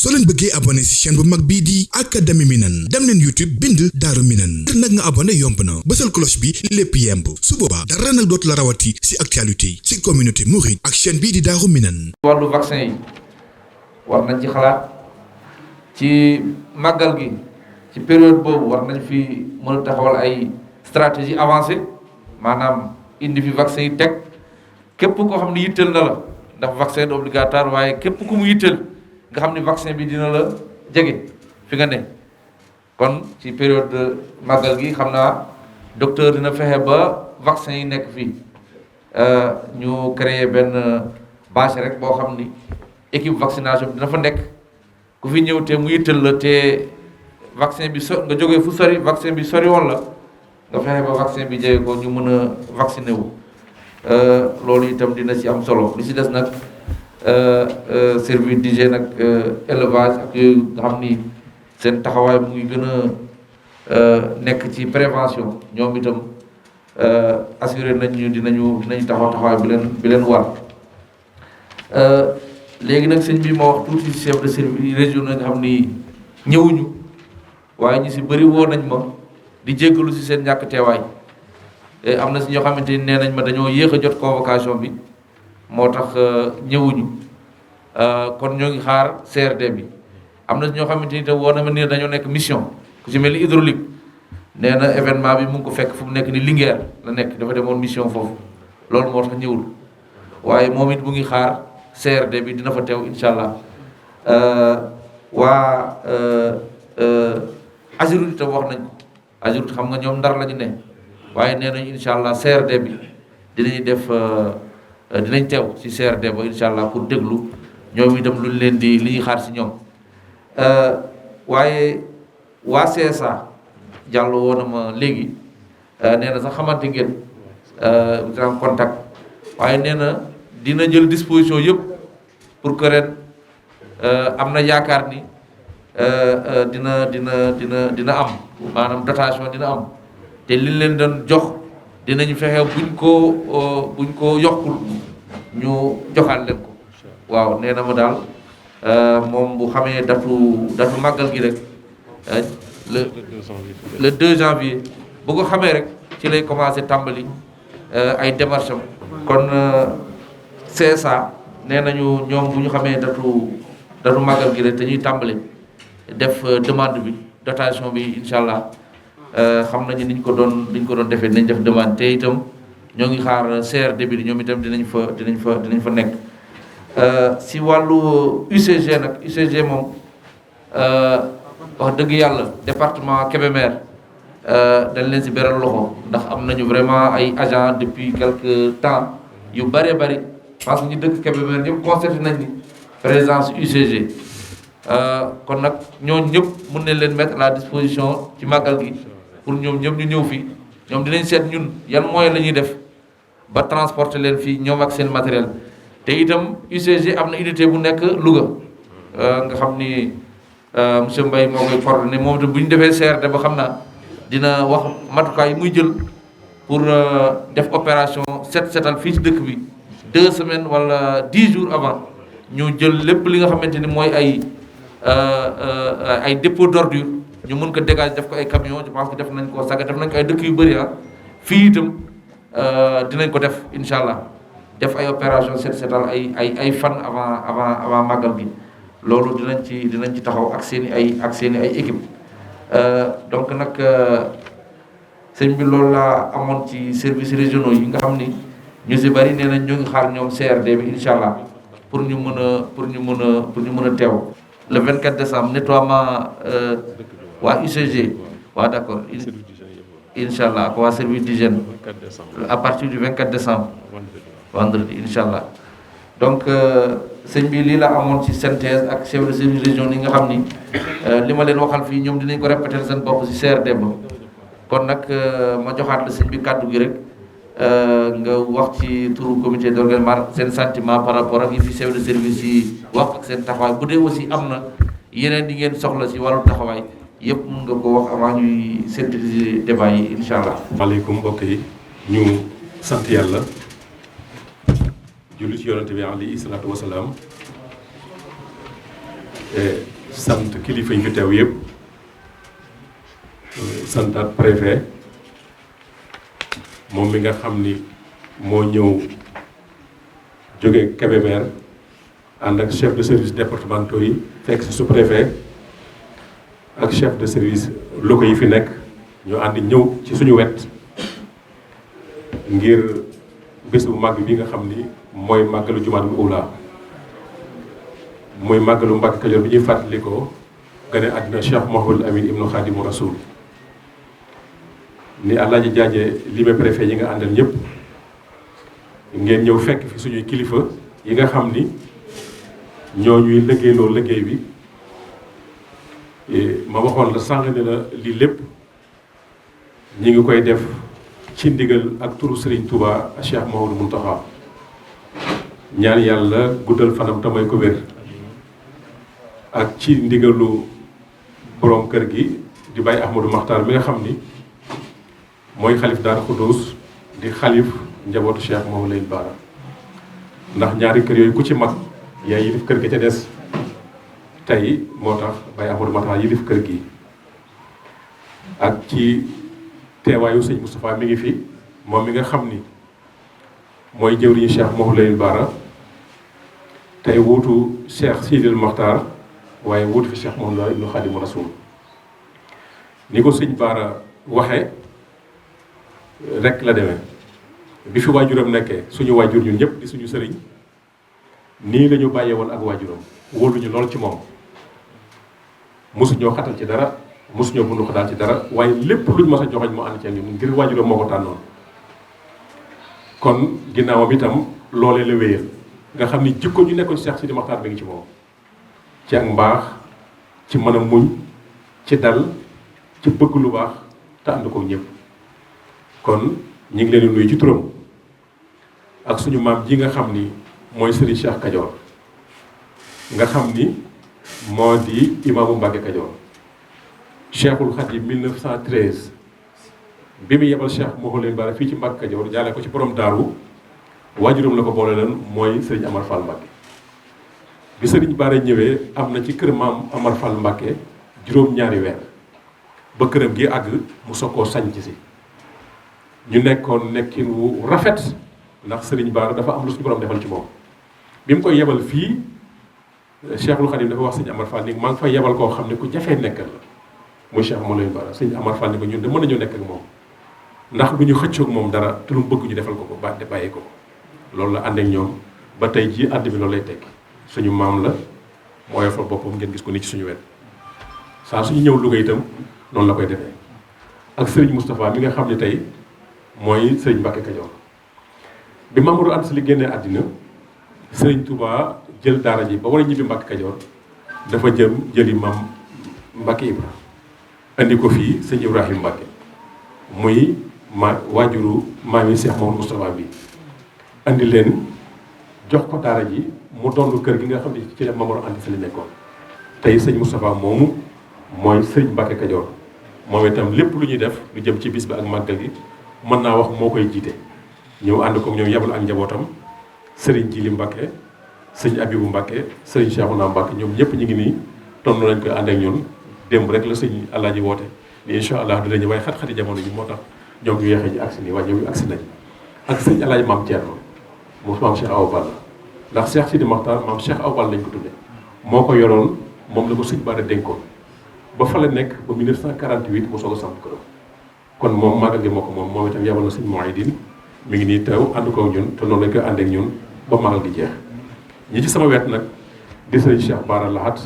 soo leen bëggee abonné ci chaîne bu mag bii di Académie Minane dem leen YouTube bind Daaru Minane ngir nag nga abonné yomb na bësal cloche bi lépp yemb su boobaa dara nag dootu la rawati ci actualité ci communauté mouride ak chaîne bii di Daaru Minane. wàllu vaccin yi war nañ ci xalaat ci màggal gi ci période boobu war nañ fi mën a taxawal ay stratégie avancée maanaam indi fi vaccin yi teg képp koo xam ne yitteel na la ndax vaccin obligatoire waaye képp ku mu yitteel nga xam ne vaccin bi dina la jege fi nga ne kon ci période de màggal gi xam naa docteur dina fexe ba vaccin yi nekk fii ñu créer benn bâche rek boo xam ni équipe vaccination bi dina fa nekk ku fi ñëw te mu yitteel la te vaccin bi nga jógee fu sori vaccin bi sori woon la nga fexe ba vaccin bi jege ko ñu mën a vacciné wu loolu itam dina ci am solo li ci des nag service d'hygiène ak élevage ak yooyu nga xam ni seen taxawaay mu ngi gën a nekk ci prévention ñoom itam assuré nañ ñu dinañu taxawaay bi leen war léegi nag sëñ bi ma wax tuuti chef de service régional nga xam ni ñëwuñu waaye ñu si bëri woo nañ ma di jéggalu si seen ñàkk teewaay am na si ñoo xamante ni nee nañ ma dañoo yéex a jot convocation bi moo tax ñëwuñu kon ñoo ngi xaar CRD bi am na si ñoo xamante ni te woo na ma ni dañoo nekk mission ku si mel ni hydraulique nee na événement bi mu ngi ko fekk fu mu nekk ni Linguère la nekk dafa demoon mission foofu loolu moo tax ñëwul waaye moom it mu ngi xaar CRD bi dina fa teew incha allah waa Azurut itam wax nañ ko Azurut xam nga ñoom Ndar la ñu ne waaye nee nañu incha allah CRD bi dinañ teew ci CRD ba incha allah pour déglu ñoom itam luñ leen di li ñuy xaar ci ñoom waaye waa CSA jàll woon na ma léegi nee na sax xamante ngeen en contact waaye nee na dina jël disposition yëpp pour que ren am na yaakaar ni dina am maanaam dotation dina am te liñ leen doon jox dinañu fexe buñ ko yokkul ñu joxaat leen ko waaw nee na ma daal moom bu xamee datu màggal gi rek le 2 janvier bu ko xamee rek ci lay commencé tàmbali ay démarches am kon CSA nee nañu ñoom bu ñu xamee datu màggal gi rek te ñuy tàmbali def demande bi dotation bi incha allah xam nañu niñ ko doon defee dinañ def demande te itam ñoo ngi xaar CRD bi ñoom itam dinañ fa nekk si wàllu UCG nag UCG moom wax dëgg yàlla département Kébémer dañ leen si beral loxo ndax am nañu vraiment ay agents depuis quelque temps yu bëree bëri parce que ñu dëkk Kébémer ñëpp constaté nañ ni présence UCG kon nag ñooñu ñëpp mën nañ leen mettre à la disposition ci màggal gi pour ñoom ñëpp ñu ñëw fii ñoom dinañ seet ñun yan moyen la ñuy def ba transporter leen fii ñoom ak seen matériel te itam UCG am na unité bu nekk Louga nga xam ni monsieur Mbaye moo koy coordonné moom itam bu ñu defee CRD ba xam naa dina wax matukaay yi muy jël pour def opération setal fii ci dëkk bi 2 semaines wala 10 jours avant ñu jël lépp li nga xamante ni mooy ay dépôt d'ordure ñu mën ko dégager def ko ay camion je pense que def nañ ko saga def nañ ko ay dëkk yu bëri fii itam dinañ ko def incha allah def ay opération setal ay fan avant màggal gi loolu dinañ ci taxaw ak seen i ay équipe donc nag sëñ bi loolu laa amoon ci services régionaux yi nga xam ni ñu si bëri nee nañ ñu ngi xaar ñoom CRD bi incha allah pour ñu mën a teew le 24 décembre nettoiement waa UCG waa d'accord incha allah ak waa service d'hygiène à partir du 24 décembre vendredi incha allah donc sëñ bi lii la amoon ci synthèse ak chef de service région yi nga xam ni li ma leen waxal fii ñoom dinañ ko répéter seen bopp ci CRD ba kon nag ma joxaat la sëñ bi kàddu gi rek nga wax ci turu comité d'organisation seen sentiment par rapport ak yi fi chef de service yi wax ak seen taxawaay bu dee aussi am na yeneen di ngeen soxla ci wàllu taxawaay yëpp mun nga ko wax avant ñuy synthétiser débat yi incha allah. maaleykum mbokk yi ñu sant yàlla julli ci yonante bi alayhi salaatu wasalaam sant kilifa yi fi teew yëpp santaat préfet moom mi nga xam ni moo ñëw jóge Kébémer ànd ak chef de service départementaux yi fekk si sous-préfet ak chef de service locaux yi fi nekk ñu ànd ñëw ci suñu wet ngir bés bu màgg bi nga xam ni mooy màggalu Jumaadul Ula muy màggalu Mbàkke Kajoor bi ñuy fàttalikoo gane àddina Cheikh Mouhamadul Amin ibnu Khadimu Rasul ni Alaaji Jaaje limé préfet yi nga àndal ñëpp ngeen ñëw fekk fi suñuy kilifa yi nga xam ni ñoo ñuy liggéeyloo liggéey bi ma waxoon la sànq ne la lii lépp ñi ngi koy def ci ndigal ak turu Serigne Touba Cheikh Mouhamadou Mountakha ñaan yàlla guddal fanam tamay ko wér ak ci ndigalu borom kër gi di Baye Ahmadou Makhtar mi nga xam ni mooy xalif Daara Khoudous di xalif njabootu Cheikh Mouhamadou Lamine Bara ndax ñaari kër yooyu ku ci mag yaay yilif kër ga ca des tey moo tax Baye Ahmadou Makhtar yilif kër gi ak ci teewaayu sëñ Moustapha mi ngi fi moom mi nga xam ni mooy jëwriñu Cheikh Mouhamadou Lamine Bara tey wuutu Cheikh Sidil Makhtar waaye wuutu fi Cheikh Mouhamadou ibnu Khadimu Rasul ni ko sëñ Bara waxe rek la demee bi fi waajuram nekkee suñu waajur ñun ñëpp di suñu sëriñ nii la ñu bàyyee woon ak waajuram wóoluñu lool ci moom mosuñoo xatal ci dara mosuñoo bundu xataal ci dara waaye lépp luñ mos a joxoñ mu ànd ci ak ñun ngir waajuram moo ko tànnoon kon ginnaawam itam loolee la wéyal nga xam ni jikko ñu nekkoon Cheikh Sidi Makhtar bi ngi ci moom ci ak mbaax ci mën a muñ ci dal ci bëgg lu baax te ànd ko ñëpp kon ñu ngi leen di nuyu ci turam ak suñu maam ji nga xam ni mooy Serigne Cheikh Kajoor nga xam ni moo di imaamu Mbàkke Kajoor Cheikhul Khadim 1913 bi mu yebal Cheikh Mouhamadou Lamine Bara fii ci Mbàkke Kajoor jaale ko ci borom daaru waajuram la ko boole leen mooy Serigne Amar Fall Mbàkke bi Serigne Bara ñëwee am na ci kër maam Amar Fall Mbàkke juróom-ñaari weer ba këram gi àgg mu soog koo sañc si ñu nekkoon nekkin wu rafet ndax Serigne Bara dafa am lu suñu borom defal ci moom bi mu koy yebal fii Cheikhul Khadim dafa wax sëñ Amar Fall ni maa ngi fay yebal koo xam ne ku jafee nekkal la muy Cheikh Mouhamadou Lamine Bara sëñ Amar Fall ni ko ñun de mën nañoo nekk ak moom ndax du ñu xëccoog moom dara te lu mu bëgg ñu defal ko ko ba de bàyyi ko loolu la ànd ak ñoom ba tey jii àdd bi loolu lay tekki suñu maam la mooy fa boppam ngeen gis ko ni ci suñu wet saa suñu ñëw Louga itam noonu la koy defee ak Serigne Moustapha mi nga xam ne tey mooy Serigne Mbacke Kajoor bi Mamadou Anta Sali génnee àddina Serigne Touba jël daara ji ba war a ñibbi Mbacke Kajoor dafa jëli maam Mbacke Ibra andi ko fii sëñ Ibrahima Mbacke muy waajuru maam yi Cheikh Mamadou Moustapha bi andi leen jox ko daara ji mu doon kër gi nga xam ne ci la Mamadou Anta Sali nekkoon tey sëñ Moustapha moomu mooy Serigne Mbacke Kajoor moom itam lépp lu ñuy def lu jëm ci bis bi ak màggal gi mën naa wax moo koy jiite ñëw ànd ko ñoom yebal ak njabootam Serigne Jili Mbacke sëñ Abibu Mbacke sëñ Cheikhouna Mbacke ñoom ñëpp ñu ngi nii tonn lañ koy ànd ak ñun démb rek la sëñ Alaaji woote ni incha allah dinañu waaye xat-xati jamono ji moo tax ñoom ñu yeexee ji agsi nii waaye ñoom ñu agsi nañ ak sëñ Alaaji maam Thierno mu maam Cheikh Awa Balla ndax Cheikh Sidi Makhtar maam Cheikh Awa Balla lañ ko tuddee moo ko yoroon moom la ko sëñ Bara dénkoon ba fa la nekk ba 1948 mu soog a samp këram kon moom màggal gi moo ko moom itam yabal na sëñ Mouhidine mi ngi nii teew ànd ko ñun te noonu lañ koy ànd ak ñun ba màggal gi jeex ñi ci sama wet nag di sëñ Cheikh Bara Lahat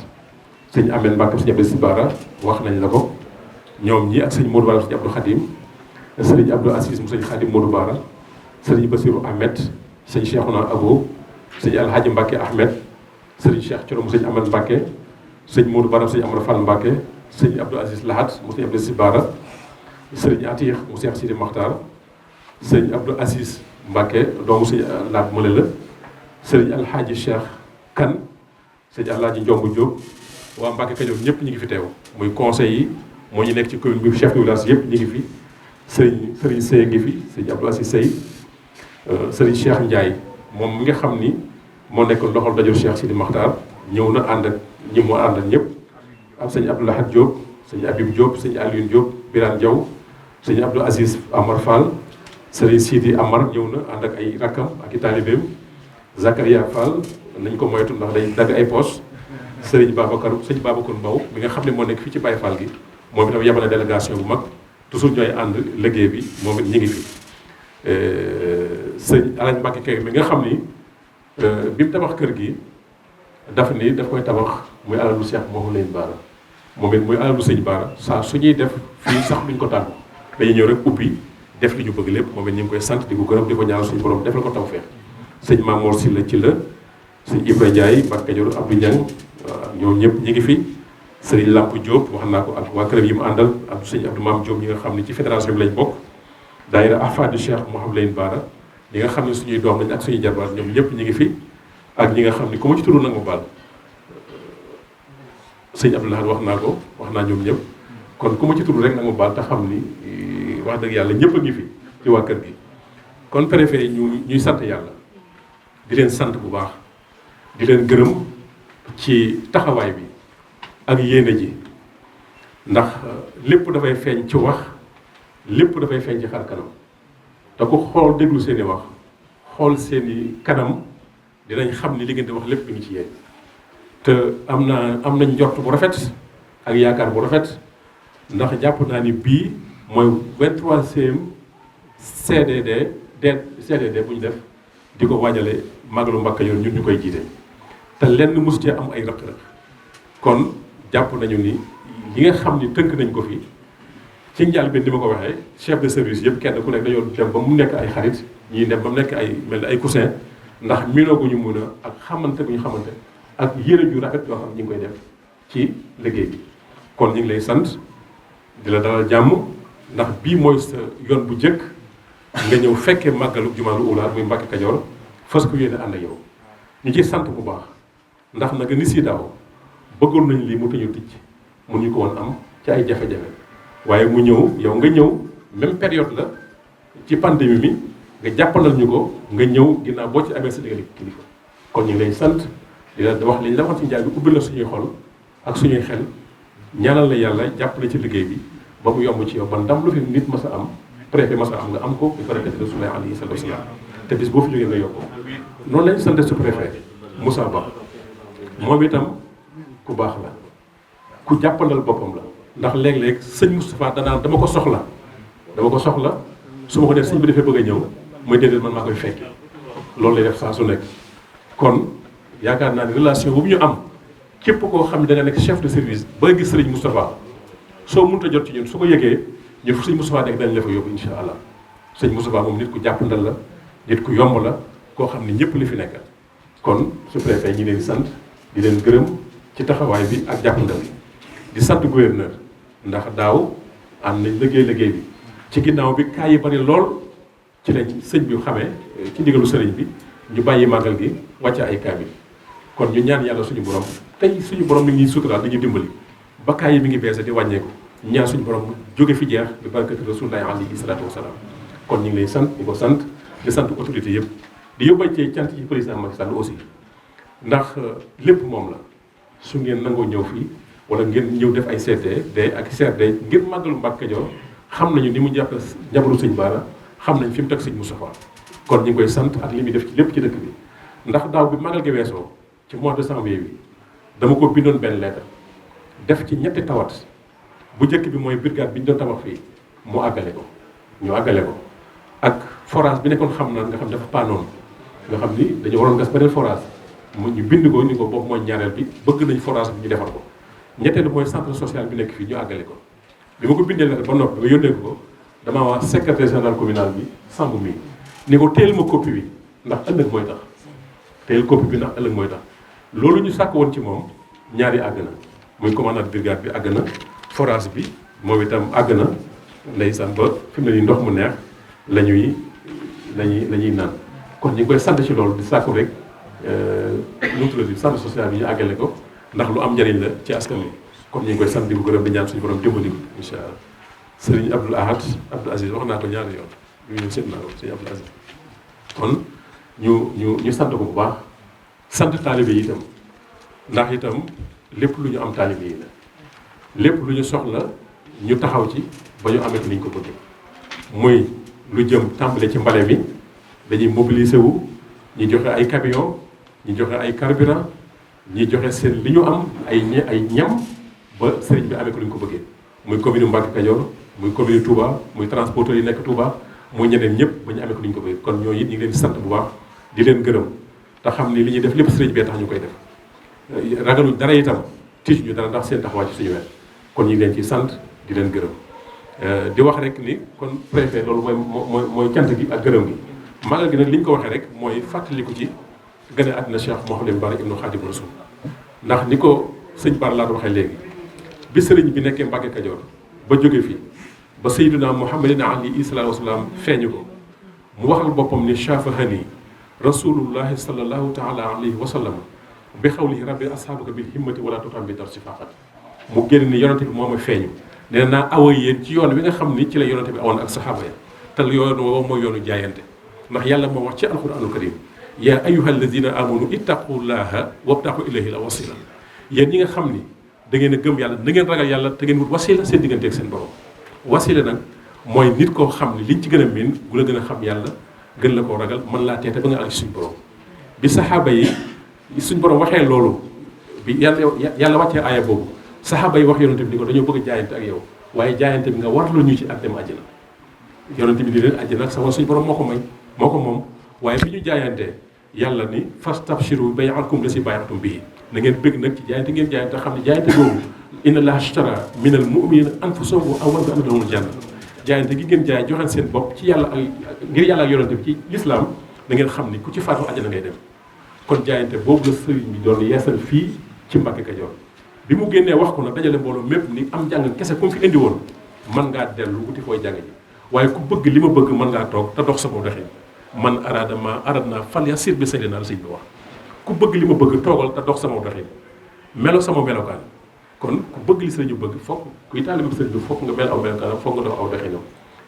sëñ Amène Mbacke sëñ Abdou Si Bara wax nañ la ko ñoom ñi ak sëñ Modou Bara sëñ Abdou Khadim sëñ Abdou Assis mu sëñ Khadim Modou Bara sëñ Bassirou Ahmed sëñ Cheikhouna Abo sëñ Alhaji Mbacke Ahmed sëñ Cheikh Thioro mu sëñ Amène Mbacke sëñ Modou Bara sëñ Amadou Fall Mbacke sëñ Abdou Aziz Lahat mu sëñ Abdou Si Bara sëñ Atiix mu Cheikh Sidi Makhtar sëñ Abdou Aziz Mbacke doomu sëñ Laat Mole la sëñ Alhaji Cheikh Kan sëñ Alhaji Njombu Diop waa Mbacke Kajoor ñëpp ñu ngi fi teew muy conseil yi moo ñu nekk ci commune bi chef de village yëpp ñu ngi fi sëriñ Seye ngi fi sëñ Abdou Aziz Seye sëriñ Cheikh Ndiaye moom mi nga xam ni moo nekk loxol dajul Cheikh Sidi Makhtar ñëw na ànd ak ñi moo àndal ñëpp am sëñ Abdou Lahad Diop sëñ Abib Diop sëñ Alioune Diop Birane Diaw sëñ Abdou Aziz Amar Fall sëriñ Sidi Amar ñëw na ànd ak ay rakkam ak i taalibeem Zakaria Fall nañ ko moytu ndax day dagg ay poche sëñ Babacar Mbow mi nga xam ne moo nekk fii ci Baye Fall gi moom itam yabal na délégation bu mag toujours ñooy ànd liggéey bi moom it ñi ngi fi sëñ Alañ Mbacke Kay mi nga xam ni bi mu tabax kër gi daf koy tabax muy alalu Cheikh Mawlana Baara moom it muy alalu sëñ Baara saa su ñuy def fii sax duñ ko tànn dañuy ñëw rek ubbi def li ñu bëgg lépp moom it ñu ngi koy sant di ko gërëm di ko ñaanal suñu borom defal ko tawfeex sëñ Mamour Sylla ci la sëñ Ibrahima Ndiaye Mbacke Dior Abdou Niang ñoom ñëpp ñi ngi fi sëriñ Lamp Diop wax naa ko ak waa këram yi mu àndal ak sëñ Abdou Mam Diop ñi nga xam ne ci fédération bi lañ bokk daayira Afadu Cheikh Mouhamadou Baara ñi nga xam ne suñuy doom lañ ak suñuy jarbaat ñoom ñëpp ñi ngi fi ak ñi nga xam ne ku ma ci tudd nag ma baal sëñ Abdou Lahad wax naa ñoom ñëpp kon ku ma ci tudd rek nag ma baal te xam ni wax dëgg yàlla ñëpp a ngi fi ci waa kër gi kon préfet ñuy sant yàlla di leen sant bu baax di leen gërëm ci taxawaay bi ak yéene ji ndax lépp dafay feeñ ci wax lépp dafay feeñ ci xar kanam te ku xool déglu seeni wax xool seeni kanam dinañ xam ni li ngeen di wax lépp mi ngi ci yéen te am nañ njort bu rafet ak yaakaar bu rafet ndax jàpp naa ni bii mooy 23e CDD bu ñu def di ko waajale Magalu Mbacke Kajoor ñun ñu koy jiite te lenn mosu cee am ay rëq-rëq kon jàpp nañu ni yi nga xam ni tënk nañ ko fi ci njaal bi ni ma ko waxee chef de service yëpp kenn ku nekk dañoo dem ba mu nekk ay xarit ñii dem ba mu nekk ay mel ni ay coussin ndax miinooguñu mun a ak xamante bu ñu xamante ak yére ju rafet yoo xam ne ñu ngi koy def ci liggéey bi kon ñu ngi lay sant di la dalal jàmm ndax bii mooy sa yoon bu jëkk nga ñëw fekkee màggalu Jumaadu Ula muy Mbacke Kajoor fas ko yéene ànd ak yow ñu ciy sant bu baax ndax nag ni si daaw bëggoon nañ lii mu tëñu ticc mun ñu ko woon am ci ay jafe-jafe waaye mu ñëw yow nga ñëw même période la ci pandémie mi nga jàppalal ñu ko nga ñëw ginnaaw boo ci amee sa diggante kilifa kon ñu ngi lay sant di la wax li ñu la wax ci njaay bi ubbi la suñuy xol ak suñuy xel ñaanal la yàlla jàppale ci liggéey bi ba mu yomb ci yow ba ndam lu fi nit mas a am préfet mas a am nga am ko bi barakati Rasulullah alayhi salaatu wa salaam te bis boo fi jógee nga yokk noonu lañu sant su préfet Moussa Ba moom itam ku baax la ku jàppalal boppam la ndax léeg-léeg sëñ Moustapha danaan dama ko soxla su ma ko def sëñ bi dafay bëgg a ñëw mooy déedéet man maa koy fekk loolu lay def saa su nekk kon yaakaar naa ne relation boobu ñu am képp koo xam ne da nga nekk chef de service ba gis sëriñ Moustapha soo mënut a jot ci ñun su ko yëgee ñun fu sëñ Moustapha nekk dañ la fa yóbbu insha allah sëñ Moustapha moom nit ku jàppandal la nit ku yomb la koo xam ne ñëpp li fi nekk kon su préfet ñi leen sant di leen gërëm ci taxawaay bi ak jàppandal bi di sant gouverneur ndax daaw am nañ liggéey bi ci ginnaaw bi kaa yi bari lool ci lañ sëñ bi xamee ci ndigalu sëriñ bi ñu bàyyi màggal gi wàcce ay kaamil kon ñu ñaan yàlla suñu borom tey suñu borom mi ngi ñuy suturaal dañuy dimbali ba kaa yi mi ngi beese di wàññeeku ñaan suñu borom jóge fi jeex bi barakati Rasulullah alayhi salaatu wa salaam kon ñu ngi lay sant di ko sant di sant autorité yëpp di yóbbal ci cant ci président Macky Sall aussi ndax lépp moom la su ngeen nangoo ñëw fii wala ngeen ñëw def ay CRD ak CRD ngir màggalu Mbacke Kajoor xam nañu ni mu jàpp njabaru sëñ Baara xam nañ fi mu teg sëñ Moustapha kon ñu ngi koy sant ak li muy def ci lépp ci dëkk bi ndax daaw bi màggal gi weesoo ci mois de janvier bi dama ko bindoon benn lettre def ci ñetti tawat bu njëkk bi mooy brigade bi ñu doon tabax fii mu àggale ko ñu àggale ko ak forage bi nekkoon xam na nga xam dafa paanoon nga xam ni dañu waroon gas beneen forage mu ñu bind ko ni ko boobu mooy ñaareel bi bëgg nañ forage bi ñu defar ko ñetteelu mooy centre social bi nekk fii ñu àggale ko bi ma ko bindee lettre ba noppi ba yónnee ko damaa wax secrétaire général communal bi Samb mi ni ko teel ma copie bi ndax ëllëg mooy tax teel copie bi ndax ëllëg mooy tax loolu ñu sàkk woon ci moom ñaari àgg na muy commandant brigade bi àgg na forage bi moom itam àgg na ndeysaan ba fi mu ne nii ndox mu neex la ñuy naan kon ñu ngi koy sant ci loolu di sàkku rek nu mu tuddati centre social bi ñu àggale ko ndax lu am njëriñ la ci askan wi kon ñu ngi koy sant di ko gërëm di ñaan suñu borom dimbali ko incha allah sëriñ Abdoul Ahad Abdou Aziz wax naa ko ñaari yoon ñu ñëw seet naa ko sëriñ Abdoul Aziz kon ñu sant ko bu baax sant taalibe yi itam ndax itam lépp lu ñu am taalibe yi la lépp lu ñu soxla ñu taxaw ci ba ñu amee ni ñu ko bëggee muy lu jëm tàmbale ci mbale mi dañuy mobiliser wu ñi joxe ay camion ñi joxe ay carburant ñi joxe seen li ñu am ay ñam ba sëriñ bi amee ko ni ñu ko bëggee muy commune Mbacké Kadior muy commune Touba muy transporteur yi nekk Touba muy ñeneen ñëpp ba ñu amee ko ni ñu ko bëggee kon ñooñu it ñu ngi leen di sant bu baax di leen gërëm te xam ni li ñuy def lépp sëriñ bee tax ñu koy def ragaluñ dara itam tiit ñu dara ndax seen taxawaay ci suñu wet kon ñu ngi leen ci sant di leen gërëm di wax rek ni kon préfet loolu mooy cant gi ak gërëm gi magal gi nag li ñu ko waxee rek mooy fàttaliku ci gën a àddina Cheikh Mouhamadou Bara ibnu Khadim Rasoul ndax ni ko sëñ Bara laa waxee léegi bi sëriñ bi nekkee Mbacké Kadior ba jóge fi ba sayyiduna Muhammadin alayhi salaatu wasalaam feeñu ko mu waxal boppam ni shafahani rasulullahi sallallahu taala alayhi wa sallam bi xawlihi rabbi ashaabaka bil himmati wala tutam bi dar si faqat mu génn ni yonante bi moo ma feeñu nee naa awa yéen ci yoon wi nga xam ni ci la yonante bi awoon ak saxaaba ya te yoon woowu mooy yoonu jaayante ndax yàlla moo wax ci alquranul karim yaa ayyuha alladina amanu ittaqullaha wabtaqu ilayhi la wasila yéen ñi nga xam ni da ngeen a gëm yàlla da ngeen ragal yàlla te ngeen wut wasila seen digganteeg seen borom wasila nag mooy nit koo xam ni liñ ci gën a miin gu la gën a xam yàlla gën la koo ragal mën laa teete ba nga àgg suñ borom bi saxaaba yi suñ borom waxee loolu bi yàlla wàccee aaya boobu saxaaba yi wax yonante bi ni ko dañoo bëgg a jaayante ak yow waaye jaayante bi nga warlu ñu ci ak dem àjjana yonante bi di leen àjjana ak sama suñ borom moo ko may moo ko moom waaye bi ñu jaayantee yàlla ni fastabshiru bay'akum lasi bay'atum bihi na ngeen bëgg nag ci jaayante ngeen jaayante xam ne jaayante boobu inna allaha ashtara minal mu'minina anfusahum wa amwalahum bi anna lahumul janna jaayante gi ngeen jaay joxe seen bopp ci yàlla ak ngir yàlla ak yonante bi ci lislaam da ngeen xam ni ku ci faatu àjjana ngay dem kon jaayante boobu la sëriñ bi doon yeesal fii ci Mbacké Kadior bi mu génnee wax ko nag dajale mbooloo mépp ni am jàng kese ku mu fi indi woon mën ngaa dellu wuti fooy jàng ji waaye ku bëgg li ma bëgg mën ngaa toog te dox sama doxin man araada ma aradna fal yasir bi sayyidina sëñ bi wax ku bëgg li ma bëgg toogal te dox sama doxin melo sama melokaan kon ku bëgg li sëriñ bëgg fokk kuy taalibe sëriñ bi fokk nga mel aw melokaanam fokk nga dox aw doxinam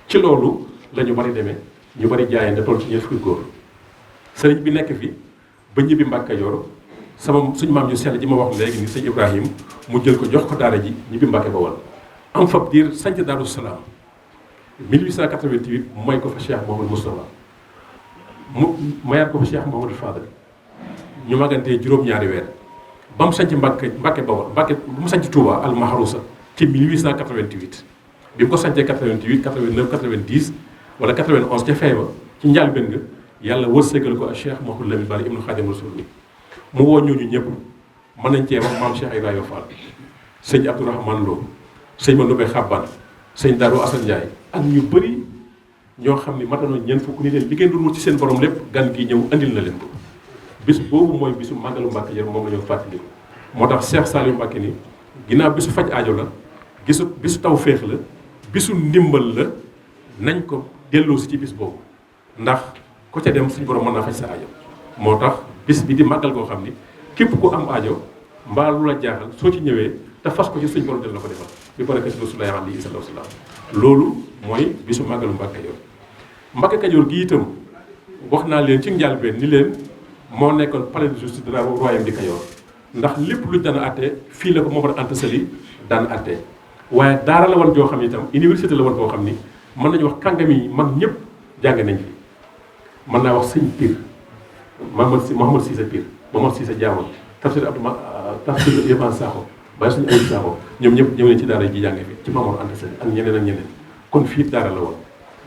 ci loolu la ñu bari demee ñu bari jaayante toll ci ñeent fukki góor sëriñ bi nekk fi ba ñibbi Mbacké Kadior suñu maam yu sell ji ma wax léegi ni sëñ Ibrahim mu jël ko jox ko daara ji ñibbi Mbacké Bawol am fab diir sanc Daaru Salaam 1888 mu may ko fa Cheikh Mouhamadou Moustapha mu mayaat ko fa Cheikh Mouhamadou Fadal ñu magantee juróom-ñaari weer ba mu sanc Mbacké Bawol Mbacké bu mu sanc Touba al Mahrousa ci 1888 bi mu ko sancee 88 89 90 wala 91 ca fay ba ci njàlbéen nga yàlla wërsëgal ko ak Cheikh Mouhamadou Lamine Bara ibnu Khadim Rasoul bi mu woo ñooñu ñëpp mën nañ cee wax maam Cheikh Ibrahima Fall sëñ Abdourahmane Lo sëñ Manoumbe Xabban sëñ Darou Assane Ndiaye ak ñu bëri ñoo xam ni matanoon ñeent fukk ni leen li ngeen doon wut ci seen borom lépp gan gi ñëw andil na leen ko bis boobu mooy bisu màggalu Mbacké Kadior moom la ñu fàttali moo tax Cheikh Saliou Mbacké ni ginnaaw bisu faj aajo la bisu taw féex la bisu ndimbal la nañ ko delloosi ci bis boobu ndax ku ca dem suñu borom mën naa faj sa aajo moo tax bis bi di màggal koo xam ni képp ku am aajo mbaa lu la jaaxal soo ci ñëwee te fas ko ci suñu borom dina la ko defal bi barakati Rasulullaahi alayhi salaatu wa salaam loolu mooy bisu màggalu Mbacké Kadior Mbacké Kadior gi itam wax naa leen ci njàlbeen ni leen moo nekkoon palais de justice de la royaume di Kayor ndax lépp luñ daan atte fii la ko Momar Anta Sali daan atte waaye daara la woon joo xam ne itam université la woon boo xam ni mën nañu wax kàngam yi mag ñëpp jàng nañ fi mën naa wax sëñ Pire Mouhamad Cissé Pire Mouhamad Cissé Diamoon tafsir tafsir Yehvan Sakho bàyyi suñu ay Sakho ñoom ñëpp ñëw nañ ci daara ji jànge fi ci Momar Anta Sali ak ñeneen ak ñeneen kon fii daara la woon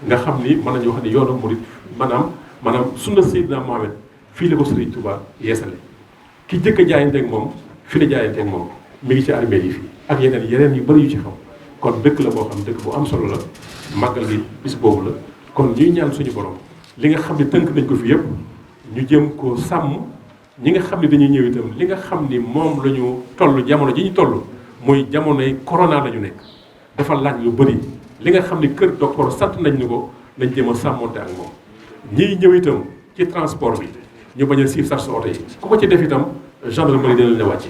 nga xam ni mën nañu wax ni yoonu murid maanaam sunna Seydina Mohamed fii la ko Sëriñ Touba yeesale ki jëkk a jaayanteeg moom fii la jaayanteeg moom mi ngi ci armée yi fii ak yeneen yu bëri yu ci xam kon dëkk la boo xam dëkk bu am solo la màggal gi bis boobu la kon ñuy ñaan suñu borom li nga xam ne tënk nañ ko fi yëpp ñu jëm ko sàmm ñi nga xam ne dañuy ñëw itam li nga xam ni moom la ñu toll jamono ji ñu toll muy jamonoy corona la ñu nekk dafa laaj lu bëri li nga xam ni kër docteur sant nañ ni ko nañ jéem a sàmmonte ak moom ñiy ñëw itam ci transport bi ñu bañ a siif sax sa oto yi ku ko ci def itam gendarmerie dina la wàcc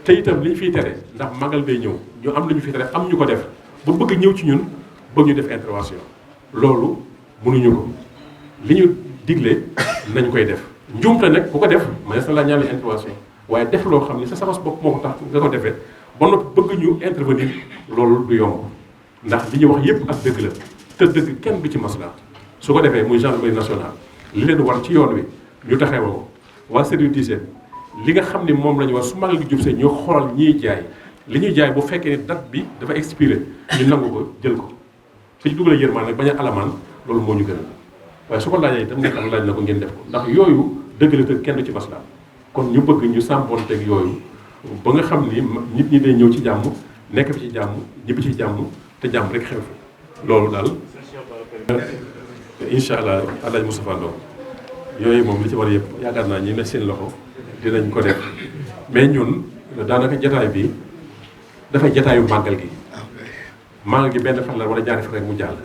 te itam li ñu fiy tere ndax magal day ñëw ñu am lu ñu fiy tere am ñu ko def ba bëgg ñëw ci ñun bëgg ñu def intervention loolu mënuñu ko li ñu digle nañ koy def njuumte nag ku ko def mënees na laa ñaan intervention waaye def loo xam ne sa sabas bopp moo ko tax nga ko defee ba noppi bëgg ñu intervenir loolu du yomb ndax li ñuy wax yépp ak dëgg la te dëgg kenn du ci masla su ko defee muy gendarmerie nationale li leen war ci yoon wi ñu taxawoo ko waa service d'hygiène li nga xam ne moom la ñu war su magal gi jub see ñu xool ñiy jaay li ñuy jaay bu fekkee ne date bi dafa expiré ñu nangu ko jël ko suñu dugalee yërmaan nag bañ a alamaan loolu moo ñu gënal waaye su ko laajee itam ngeen am laaj na ko ngeen def ko ndax yooyu dëgg la te kenn du ci masla kon ñu bëgg ñu sàmpoonteeg yooyu ba nga xam ni nit ñi day ñëw ci jàmm nekk fi ci jàmm ñibbi ci jàmm te jàmm rek xew fi loolu daal incha allah Alaaji Moustapha Ndao yooyu moom li ci war yëpp yaakaar naa ñi ne seen loxo dinañ ko def mais ñun daanaka jataay bi dafay jataayu màggal gi màggal gi benn fan la wala ñaari fan rek mu jàll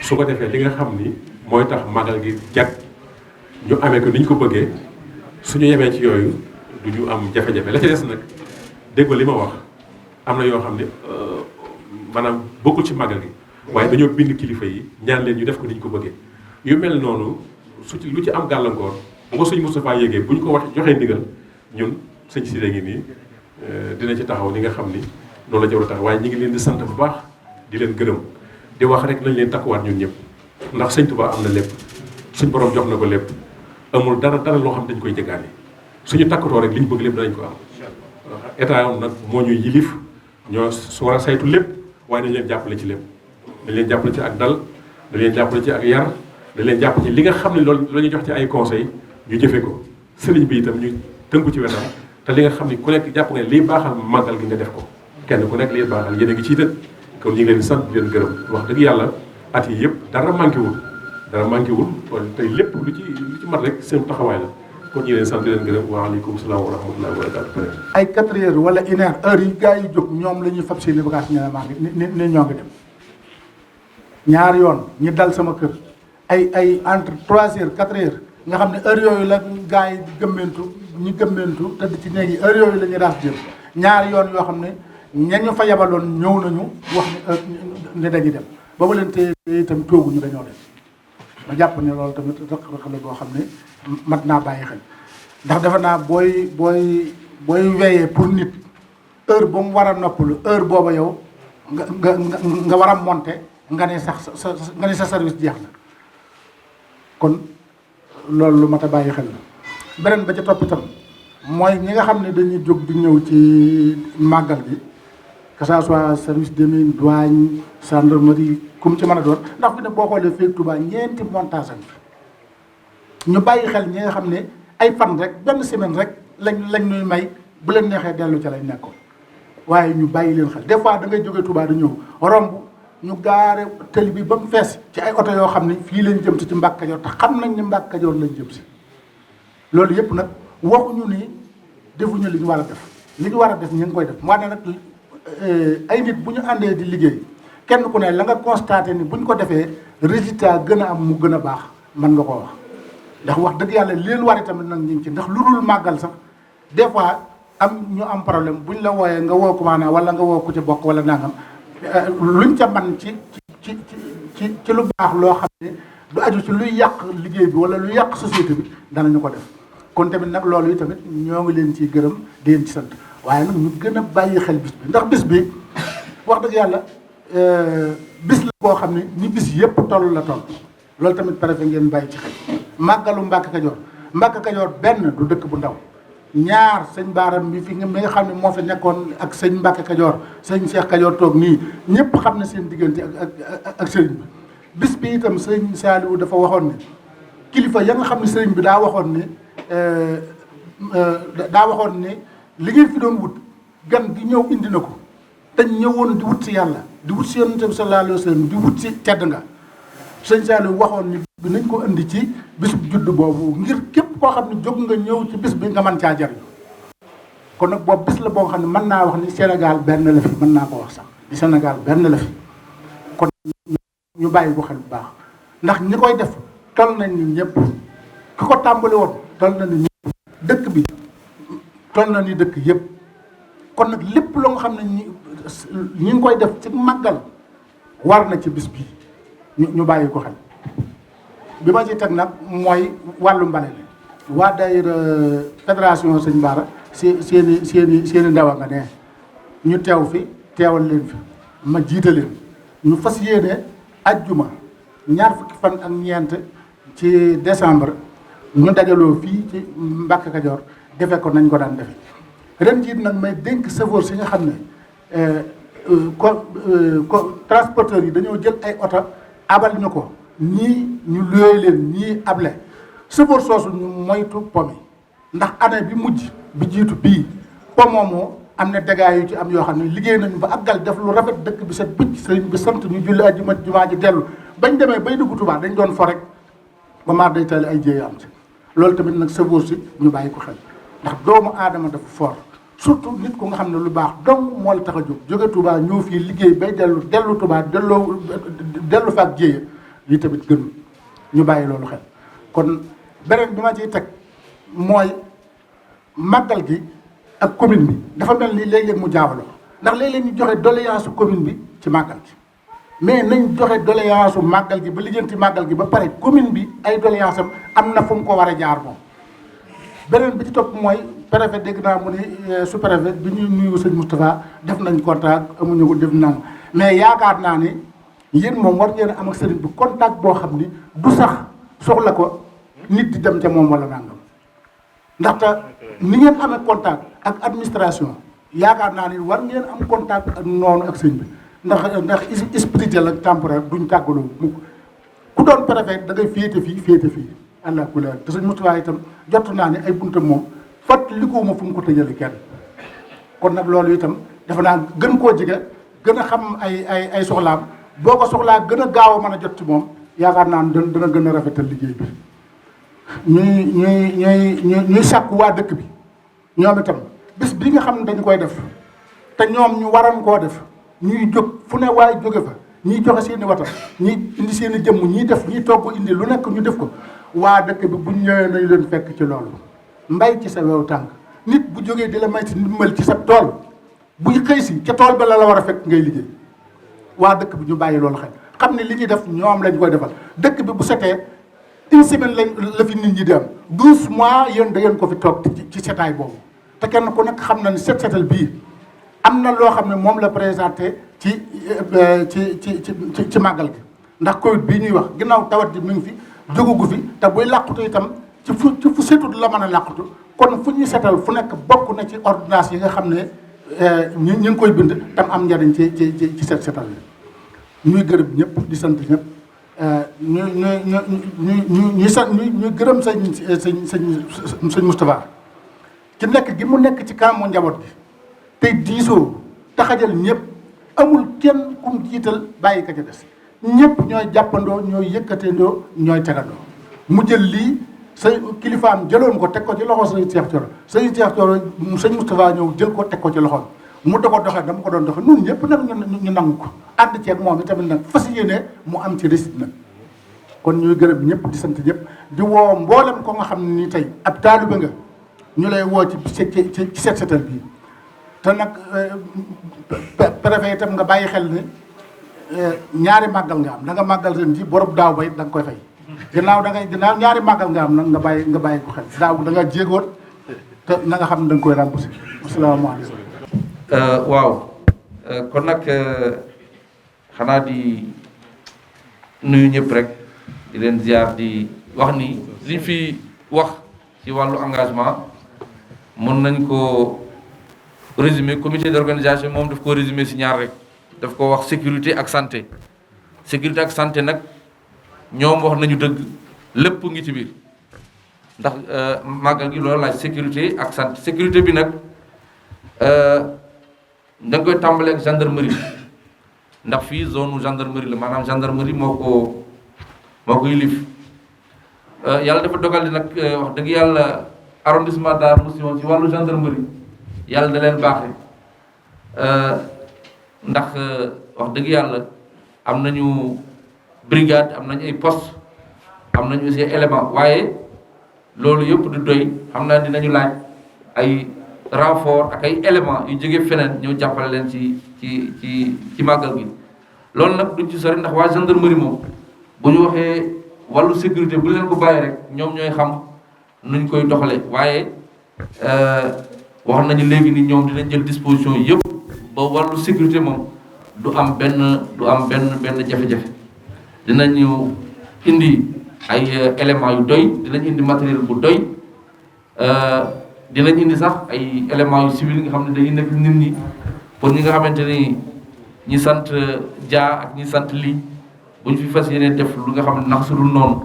su ko defee li nga xam ni mooy tax màggal gi jag ñu amee ko ni ñu ko bëggee suñu yemee ci yooyu du ñu am jafe-jafe la ci des nag dégg li ma wax am na yoo xam ne maanaam bokkul ci màggal gi waaye dañoo bind kilifa yi ñaan leen ñu def ko ni ñu ko bëggee yu mel noonu su ci lu ci am gàllankoor bu ko sëñ Moustapha yéegee bu ñu ko wax joxee ndigal ñun sëñ si ngi nii dina ci taxaw li nga xam ni noonu la jaww tax waaye ñi ngi leen di sant bu baax di leen gërëm di wax rek nañ leen takkuwaat ñun ñëpp ndax sëñ Tuubaa am na lépp suñ borom jox na ko lépp amul dara loo xam dañ koy jëgaani suñu takkatoo rek li ñu bëgg lépp danañ ko am état nag moo ñuy yilif ñoo su war a saytu lépp waaye dañ leen jàppale ci lépp dañ leen jàppale ci ak dal dañ leen jàppale ci ak yar dañ leen jàpp ci li nga xam ne loolu la ñu jox ci ay conseil ñu jëfe ko sëriñ bi itam ñu tënku ci wetam te li nga xam ne ku nekk jàpp nga liy baaxal màggal gi nga def ko kenn ku nekk liy baaxal yéen a ngi ciy tënk kon ñu ngi leen di sant di leen gërëm wax dëgg yàlla at yi yëpp dara manqué wul kon tey lépp lu ci mat rek seen taxawaay la kon ñu ngi leen sant di leen gërëm waaleykum salaam wa rahmatullahi wa barakatu ay 4 heures wala 1 heure yi gars yi jóg ñoom la ñuy fab seeni bagage ñu ne maa ngi ñoo ngi dem ñaari yoon ñi dal sama kër ay entre 3 heures 4 heures nga xam ne heure yooyu la gars yi ñi gëmmentu tëdd ci néeg yi heure yooyu la ñu daas jël ñaari yoon yoo xam ne ñañu fa yabaloon ñëw nañu wax ne dañuy dem ba ba leen te itam tooguñu dañoo dem ma jàpp ne loolu tamit rëq-rëq la boo xam ne mat naa bàyyi xel ndax defe naa booy weyee pour nit heure ba mu war a noppalu heure booba yow nga war a monter nga ne sa service jeex na kon loolu lu mat a bàyyi xel la beneen ba ca topp itam mooy ñi nga xam ne dañuy jóg di ñëw ci màggal gi que ça soit service des mines douane gendarmerie comme ci mën a doon ndax fi ne boo xoolee fii Touba ñeenti montage am ñu bàyyi xel ñi nga xam ne ay fan rek benn semaine rek lañ ñuy may bu leen neexee dellu ca lañ nekkoon waaye ñu bàyyi leen xel des fois da ngay jógee Touba di ñëw romb ñu gaare tëli bi ba mu fees ci ay oto yoo xam ne fii lañ jëm si ci Mbàkke Kajoor te xam nañ ne Mbàkke Kajoor lañ jëm si loolu yëpp nag waxuñu ni defuñu li ñu war a def li ñu war a def ñu ngi koy def moo ne nag ay nit bu ñu àndee di liggéey kenn ku ne la nga constaté ni bu ñu ko defee résultat gën a am mu gën a baax mën nga koo wax ndax wax dëgg yàlla li leen war tamit nag ñu ngi ci ndax lu dul màggal sax des fois am ñu am problème buñ la wooyee nga woo ko maanaam wala nga woo ku ci bokk wala nangam luñ ca man ci lu baax loo xam ne du aju ci luy yàq liggéey bi wala luy yàq société bi danañu ko def kon tamit nag loolu yi tamit ñoo ngi leen ciy gërëm di leen ci sant waaye nag ñu gën a bàyyi xel bis bi ndax bis bi wax dëgg yàlla bis la boo xam ne ni bis yëpp toll la toll loolu tamit préfet ngeen bàyyi ci xel màggalu Mbàkke Kajoor benn du dëkk bu ndaw ñaar sëñ Baaram bi fi mi nga xam ne moo fi nekkoon ak sëñ Mbàkke Kajoor sëñ Cheikh Kajoor toog nii ñëpp xam na seen diggante ak sëriñ bi bis bi itam sëñ Saliou dafa waxoon ne kilifa ya nga xam ne sëriñ bi daa waxoon ne li ngeen fi doon wut gan gi ñëw indi na ko te ñëwoon di wut si yàlla di wut si yonent bi sallallahu alayhi wa sallam di wut si tedd nga sëñ Saliou waxoon ni bi nañ ko indi ci bisub judd boobu ngir képp koo xam ne jóg nga ñëw ci bis bi nga mën caa jariñ kon nag boobu bis la boo xam ne mën naa wax ni Sénégal benn la fi mën naa ko wax sax di Sénégal benn la fi kon ñu bàyyi ko xel bu baax ndax ñi koy def toll nañ ni ñëpp ki ko tàmbali woon toll na ni ñëpp dëkk bi toll na ni dëkk yëpp kon nag lépp loo nga xam ne ñi ngi koy def ci màggal war na ci bis bi ñu bàyyi ko xel bi ma ci teg nag mooy wàllu mbale la waa daayira fédération Sëñ Bara seeni ndaw a nga ne ñu teew fi teewal leen fi ma jiite leen ñu fas yéene ajjuma ñaar fukki fan ak ñeent ci décembre ñu dajaloo fii ci Mbàkke Kajoor defe ko nañ ko daan defe ren jiit nag may dénk chauffeur si nga xam ne transporteurs yi dañoo jël ay oto abal ñu ko ñii ñu luyee leen ñii able chauffeur soosu ñu moytu pomi ndax année bi mujj bi jiitu bii pomoomoo am na dégâts yu ci am yoo xam ne liggéey nañu ba àggal def lu rafet dëkk bi set bëcc sëriñ bi sant ñu julli àjjuma jumaa ji dellu bañ demee bay dugg Tuubaa dañ doon fo rek ba maar day tali ay jéey am ci loolu tamit nag chauffeur si ñu bàyyi ko xel ndax doomu aadama dafa fort surtout nit ku nga xam ne lu baax dong moo la tax a jóge Touba ñëw fii liggéey bay dellu Touba dellu fa ak jéeya yi tamit gënul ñu bàyyi loolu xel kon beneen bi ma ciy teg mooy màggal gi ak commune bi dafa mel ni léeg-léeg mu jaawaloo ndax léeg-léeg ñu joxe doléance commune bi ci màggal gi mais nañ joxe doléance màggal gi ba lijjanti màggal gi ba pare commune bi ay doléance am na fu mu ko war a jaar moom. beneen bi ci topp mooy préfet dégg naa mu ni sous-préfet bi ñuy nuyu sëñ Moustapha def nañ contact amuñu ko def nang mais yaakaar naa ni yéen moom war ngeen am ak sëriñ bi contact boo xam ni du sax soxla ko nit di dem ca moom wala nangam ndaxte ni ngeen amee contact ak administration yaakaar naa ni war ngeen am contact ak noonu ak sëñ bi ndax spirituel ak temporaire duñ tàggaloo mukk ku doon préfet da ngay féete fii allah kulli te sëñ Moustapha itam jot naa ne ay buntam moom fàttalikuwuma fu mu ko tëjale kenn kon nag loolu itam dafa naa gën koo jege gën a xam ay soxlaam boo ko soxlaa gën a gaaw a mën a jot ci moom yaakaar naa ne dana gën a rafetal liggéey bi ñuy sàkku waa dëkk bi ñoom itam bis bi nga xam ne dañu koy def te ñoom ñu waroon koo def ñuy jóg fu ne waaye jóge fa ñiy joxe seeni wata ñi indi seeni jëmm ñiy def ñiy togg indi lu nekk ñu def ko waa dëkk bi bu ñëwee nañu leen fekk ci loolu mbay ci sa wew tànk nit bu jógee di la may ci ndimbal ci sa tool buy xëy si ca tool ba la war a fekk ngay liggéey waa dëkk bi ñu bàyyi loolu xel xam ne li ñuy def ñoom lañ koy defal dëkk bi bu setee une semaine la fi nit ñi di am 12 mois yéen da ngeen ko fi toog ci setaay boobu te kenn ku nekk xam na ni setal bii am na loo xam ne moom la présenté ci màggal gi ndax Covid bii ñuy wax ginnaaw tawat ji mi ngi fi jógugu fi te buy làqutu itam ci fu setut la mën a làqutu kon fu ñuy setal fu nekk bokk na ci ordonnance yi nga xam ne ñu ngi koy bind tam am njariñ ci setal bi ñuy gërëm ñëpp di sant ñëpp ñu gërëm sëñ Moustapha ci nekk gi mu nekk ci kanamu njaboot gi tey diisoo taxajal ñëpp amul kenn kum jiital bàyyi ka ca des ñëpp ñooy jàppandoo ñooy yëkkateendoo ñooy tegandoo mu jël lii sa kilifaam jëloon ko teg ko ci loxo sëñ Cheikh Thioro sëñ Moustapha ñëw jël ko teg ko ci loxoom mu da ko doxee dama ko doon doxee ñun ñëpp nag ñu nangu ko ànd ceeg moom itamit nag fas yéene mu am ci réussite nag kon ñuy gërëm ñëpp di sant ñëpp di woo mboolem ko nga xam ne nii tey ab taalibe nga ñu lay woo ci set setal bii te nag préfet itam nga bàyyi xel ni ñaari màggal nga am da nga màggal ren ji borom daaw ba it da nga koy fay ginnaaw ñaari màggal nga am nag nga bàyyi ko xel daaw da nga jéegoon te na nga xam ne da nga koy remboursé asalaamaaleykum. waaw kon nag xanaa di nuyu ñëpp rek di leen ziar di wax ni liñ fi wax ci wàllu engagement mën nañ ko résumé comité d'organisation moom daf ko résumé si ñaar rek daf ko wax sécurité ak santé nag ñoom wax nañu dëgg lépp ngi ci biir ndax màggal gi loolu laaj sécurité ak santé sécurité bi nag da nga koy tàmbalee ak gendarmerie ndax fii zone gendarmerie la maanaam gendarmerie moo ko yilif yàlla dafa dogal di nag wax dëgg yàlla arrondissement Darou Mousty ci wàllu gendarmerie yàlla da leen baaxee ndax wax dëgg yàlla am nañu brigade am nañu ay poste am nañu aussi élément waaye loolu yëpp du doy xam naa dinañu laaj ay renfort ak ay élément yu jóge feneen ñëw jàppale leen ci màggal gi loolu nag duñ ci sori ndax waa gendarmerie moom bu ñu waxee wàllu sécurité bu leen ko bàyyi rek ñoom ñooy xam nuñ koy doxalee waaye wax nañu léegi ni ñoom dinañ jël disposition yëpp ba wàllu sécurité moom du am benn jafe-jafe. dinañu indi ay éléments yu doy, dinañ indi matériel bu doy, dinañ indi sax ay éléments yu civil nga xam ne dañuy nekk nit ñi pour ñi nga xamante ni ñi sant Dia ak ñi sant lii bu ñu fi fas yéene def lu nga xam ne nax su dul noonu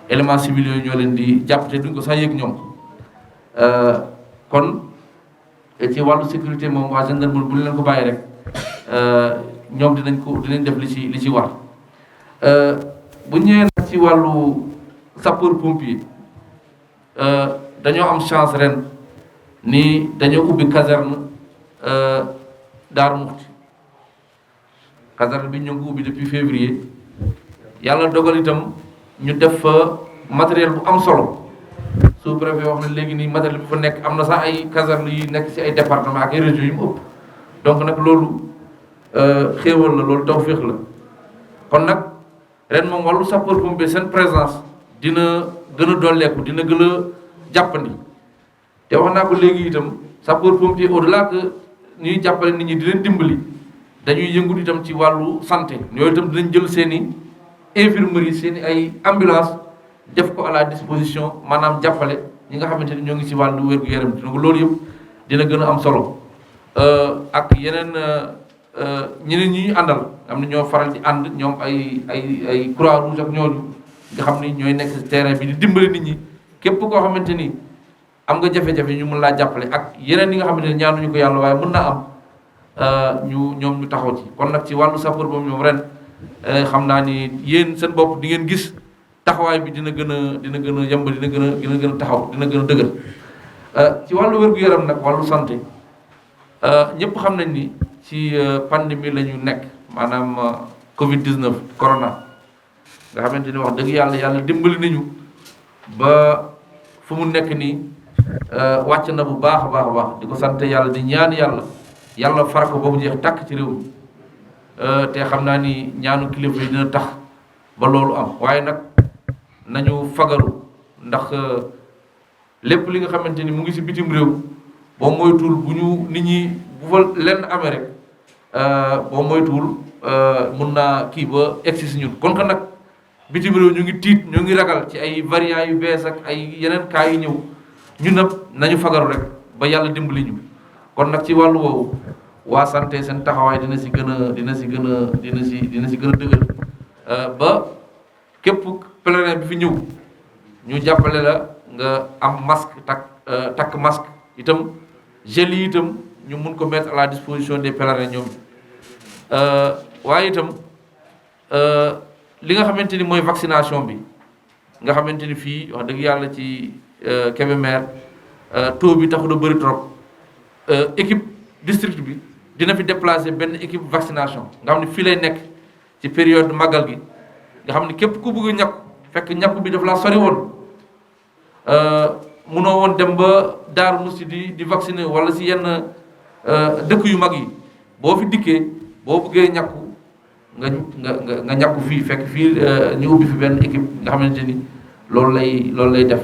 éléments civils yooyu ñoo leen di jàpp te duñ ko sax yëg ñoom. kon ci wàllu sécurité moom waa gendarmerie bu ñu leen ko bàyyi rek ñoom dinañ def li ci war. bu ñëwee nag ci wàllu sapeur pompier dañoo am chance ren ni dañoo ubbi caserne Darou Mouhty caserne bi ñu ngi ko ubbi depuis février yàlla dogal itam ñu def fa matériel bu am solo sous-préfet wax na léegi nii matériel bi fa nekk am na sax ay caserne yu nekk ci ay département ak ay régions yu mu ëpp donc nag loolu xéewal la loolu tawféex la kon nag ren moom wàllu sapeur pompier seen présence dina gën a dolleeku dina gën a jàppandi te wax naa ko léegi itam sapeur pompier au-delà que ñuy jàppale nit ñi di leen dimbali dañuy yëngu itam ci wàllu santé yooyu itam dinañ jël seeni infirmerie seeni ay ambulance def ko à la disposition maanaam jàppale ñi nga xamante ni ñoo ngi ci wàllu wér-gu-yaram donc loolu yëpp dina gën a am solo ak yeneen ñeneen ñi ñu àndal am na ñoo faral di ànd ñoom ay croix rouge ak ñooñu nga xam ni ñooy nekk ci terrain bi di dimbali nit ñi képp koo xamante ni am nga jafe-jafe ñu mën laa jàppale ak yeneen yi nga xamante ni ñaanuñu ko yàlla waaye mën naa am ñoom ñu taxaw ci kon nag ci wàllu sapeur boobu ñoom ren xam naa ni yéen seen bopp di ngeen gis taxawaay bi dina gën a yemb dina gën a taxaw dina gën a dëgër ci wàllu wér-gu-yaram nag wàllu santé ñëpp xam nañ ni ci pandémie la ñu nekk maanaam Covid 19 corona nga xamante ni wax dëgg yàlla dimbali nañu ba fu mu nekk nii wàcc na bu baax a baax di ko sant yàlla di ñaan yàlla far ko ba mu jeex tàkk ci réew mi te xam naa ni ñaanu kilifa yi dina tax ba loolu am waaye nag nañu fagaru ndax lépp li nga xamante ni mu ngi ci bitim réew boo moytuwul bu ñu nit ñi bu fa lenn amee rek boo moytuwul mun naa kii ba egsi si ñun kon que nag bitim réew ñu ngi tiit ñu ngi ragal ci ay variants yu bees ak ay yeneen cas yu ñëw ñun nag nañu fagaru rek ba yàlla dimbali ñu kon nag ci wàllu woowu waa santé seen taxawaay dina si gën a dëgër ba képp pèlerin bi fi ñëw ñu jàppale la nga am masque takk masque itam gel yi itam ñu mun ko mettre à la disposition des pèlerins ñoom waaye itam li nga xamante ni mooy vaccination bi nga xamante ni fii wax dëgg yàlla ci Kébémer taux bi taxul a bëri trop équipe district bi dina fi déplacer benn équipe vaccination nga xam ne fii lay nekk ci période màggal gi nga xam ne képp ku bëgg a ñàkku fekk ñàkku bi daf laa sori woon munoo woon dem ba Darou Mouhty di vacciner wala si yenn dëkk yu mag yi boo fi dikkee boo bëggee ñàkku nga ñàkku fii fekk fii ñu ubbi fi benn équipe nga xamante ni loolu lay def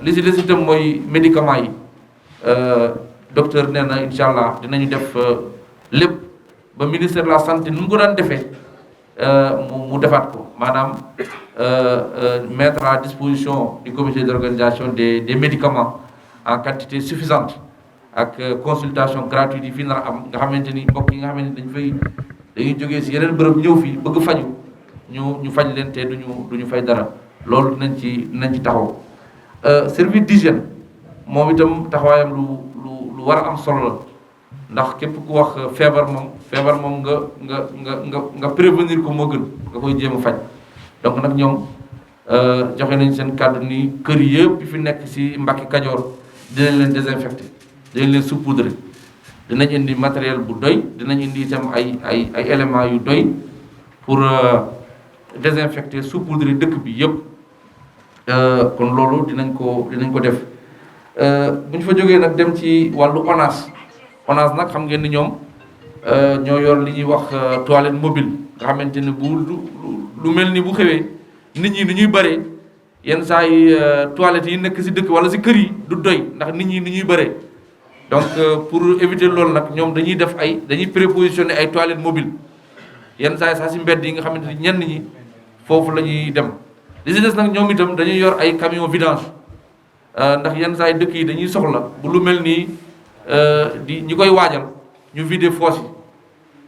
li si des itam mooy médicaments yi docteur nee na incha allah dinañu def lépp ba ministère de la santé nu mu ko daan defee mu defaat ko maanaam mettre à disposition du comité d'organisation des médicaments en quantité suffisante ak consultation gratuite yi fii nar am nga xamante ni mbokk yi nga xamante ni dañuy jógee si yeneen bërëb ñëw fii bëgg faju ñu faj leen te duñu fay dara loolu dinañ ci taxaw service d'hygiène moom itam taxawaayam lu war a am solo la ndax képp ku wax feebar moom nga prévenir ko moo gën nga koy jéem a faj donc nag ñoom joxe nañ seen kàddu ni kër yëpp fi nekk ci Mbàkke Kajoor dinañ leen désinfecté dinañ leen saupoudrer dinañ indi matériel bu doy dinañ indi itam ay éléments yu doy pour désinfecter saupoudrer dëkk bi yëpp kon loolu dinañ ko def bu ñu fa jógee nag dem ci wàllu ONAS nag xam ngeen ni ñoom ñoo yor li ñuy wax toilette mobile nga xamante ni bu lu mel ni bu xewee nit ñi ni ñuy bëree yenn saa yi toilettes yi nekk ci dëkk wala ci kër yi du doy ndax nit ñi ni ñuy bëree donc pour éviter loolu nag ñoom dañuy prépositionner ay toilettes mobiles yenn saa yi sax si mbedd yi nga xamante ni ñenn ñi foofu la ñuy dem li si des nag ñoom itam dañuy yor ay camion vidange ndax yenn saa yi dëkk yi dañuy soxla bu lu mel nii di ñi koy waajal ñu vider fosse yi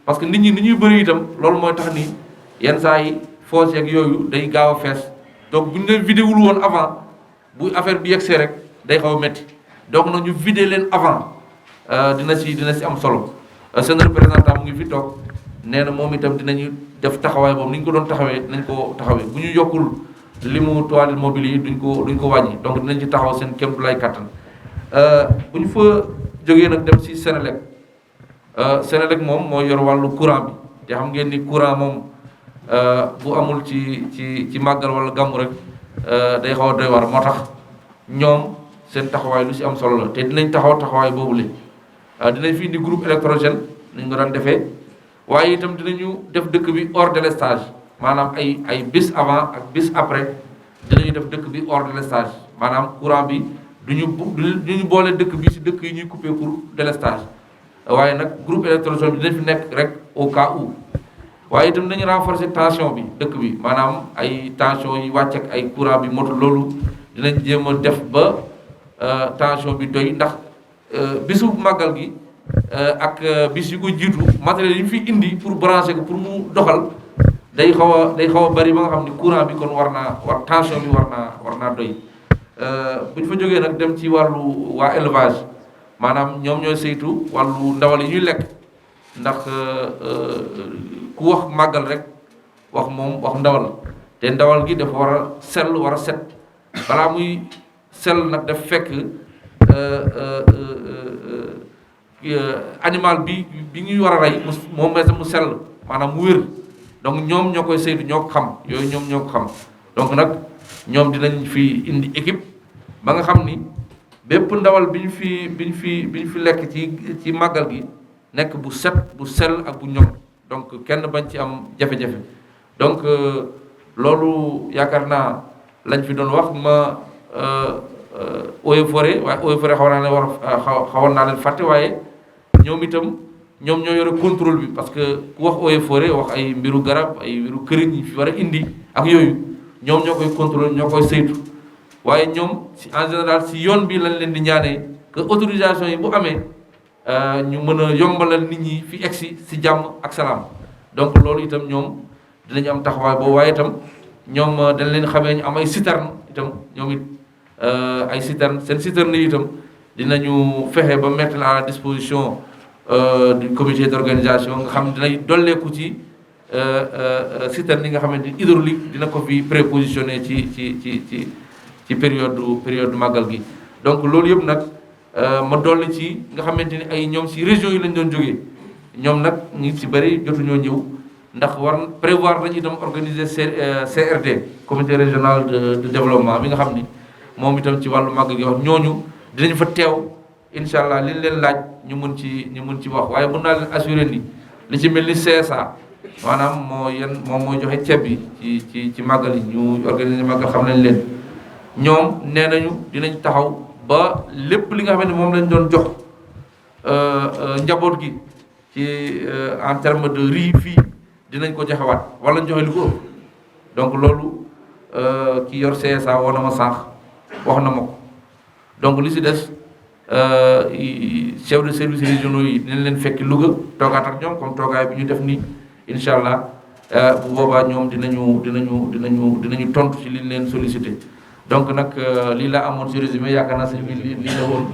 parce que nit ñi ni ñuy bëri itam loolu mooy tax ni yenn saa yi fosse yeeg yooyu day gaaw a fees donc bu ñu leen vidé wul woon avant bu affaire bi yegsee rek day xaw a métti donc nag ñu vidé leen avant dina si am solo seen représentant mu ngi fi toog nee na moom itam dinañu def taxawaay boobu ni ñu ko doon taxawee dinañ ko taxawee bu ñu yokkul li mu toilette mobile yi duñ ko wàññi donc dinañ ci taxaw seen kéem lay kattan bu ñu fa jógee nag dem si Senelec moom moo yor wàllu courant bi te xam ngeen ni courant moom bu amul ci màggal wala gàmmu rek day xaw a doy war moo tax ñoom seen taxawaay lu si am solo la te dinañ taxawaay boobu la dinañ fi indi groupe électrogène nañ ko daan defee waaye itam dinañu def dëkk bi hors délestage maanaam ay bis avant ak bis après dinañu def dëkk bi hors délestage maanaam courant bi duñu boole dëkk bi si dëkk yi ñuy coupé pour délestage waaye nag groupe électrogène bi dinañ fi nekk rek au cas où waaye itam dañu renforcer tension bi dëkk bi maanaam ay tension yi wàcc ak ay courant bi motul loolu dinañ jéem a def ba tension bi doy ndax bisu màggal gi ak bis yu ko jiitu matériel yi ñu fi indi pour brancher ko pour mu doxal day xaw a bari ba nga xam ni courant bi kon tension bi war naa doy bu ñu fa jógee nag dem ci wàllu waa élevage maanaam ñoom ñooy saytu wàllu ndawal yi ñuy lekk ndax ku wax màggal rek wax ndawal te ndawal gi dafa war a sell war a set balaa muy sell nag daf fekk animal bi ñuy war a rey moom mu sell maanaam mu wér donc ñoom ñoo koy saytu ñoo ko xam yooyu ñoom ñoo ko xam donc nag ñoom dinañ fi indi équipe ba nga xam ni bépp ndawal bi ñu fi lekk ci màggal gi nekk bu set bu sell ak bu ñoŋ donc kenn bañ ci am jafe-jafe donc loolu yaakaar naa lañ fi doon wax ma eaux et forêt waaye eaux et forêt xawoon naa leen fàtte waaye ñoom itam ñoom ñoo yore contrôle bi parce que ku wax eaux et forêt wax ay mbiru garab ay mbiru këriñ yi fi war a indi ak yooyu ñoom ñoo koy contrôle ñoo koy saytu waaye ñoom en général si yoon bi lañ leen di ñaanee que autorisation yi bu amee ñu mën a yombalal nit ñi fi egsi si jàmm ak salaam donc loolu itam ñoom dinañu am taxawaay boobu waaye itam ñoom dañ leen xamee ñu am ay citerne itam ñoom it ay citerne seen citerne yi itam dinañu fexe ba mettre à la disposition du comité d'organisation nga xam ne dinañ dolleeku ci citerne yi nga xamante ni hydraulique dina ko fi prépositionné ci période màggal gi donc loolu yëpp nag ma dolli ci nga xamante ni ay ñoom si région yi lañ doon jógee ñoom nag ñi si bëri jotuñoo ñëw ndax prévoir nañu itam organiser CRD comité régional de développement bi nga xam ni moom itam ci wàllu màggal gi wax ñooñu dinañ fa teew incha allah liñ leen laaj ñu mun ci wax waaye mën naa leen assurer ni li ci mel ni CSA maanaam moom mooy joxe ceeb bi ci màggal yi ñu organiser màggal xam nañ leen ñoom nee nañu dinañ taxaw ba lépp li nga xam ne moom lañ doon jox njaboot gi ci en terme de riz fii dinañ ko joxewaat wala ñu joxe lu ko ëpp donc loolu ki yor CSA woo na ma sànq wax na ma ko donc li si des chef de service régionaux yi dinañ leen fekki Louga toogaat ak ñoom comme toogaay bi ñu def nii incha allah bu boobaa ñoom dinañu tontu ci liñ leen sollicité donc nag lii laa amoon ci résumé yaakaar naa sëñ bi lii la woon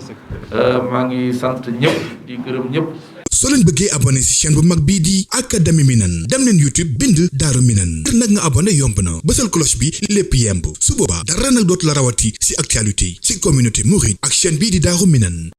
maa ngi sant ñëpp di gërëm ñëpp. soo leen bëggee abonné ci chaîne bu mag bii di Académie Minane dem leen YouTube bind Daaru Minane ngir nag nga abonné yomb na bësal cloche bi lépp yemb su boobaa dara nag dootu la rawati ci actualité ci communauté mouride ak chaîne bii di Daaru Minane.